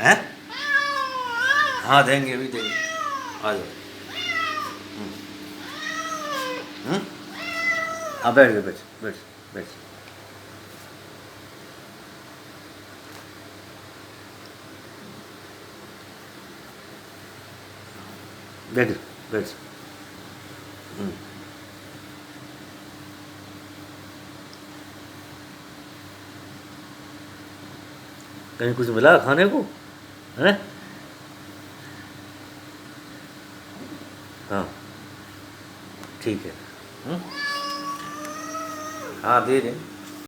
हैं? हाँ देंगे, भी देंगे। आ जाओ। हम्म? हाँ बैठ जाओ, बैठ बैठ बैठ। बैठ बैठ। कहीं कुछ मिला खाने को? हैं? हाँ ठीक है। हाँ दे दें।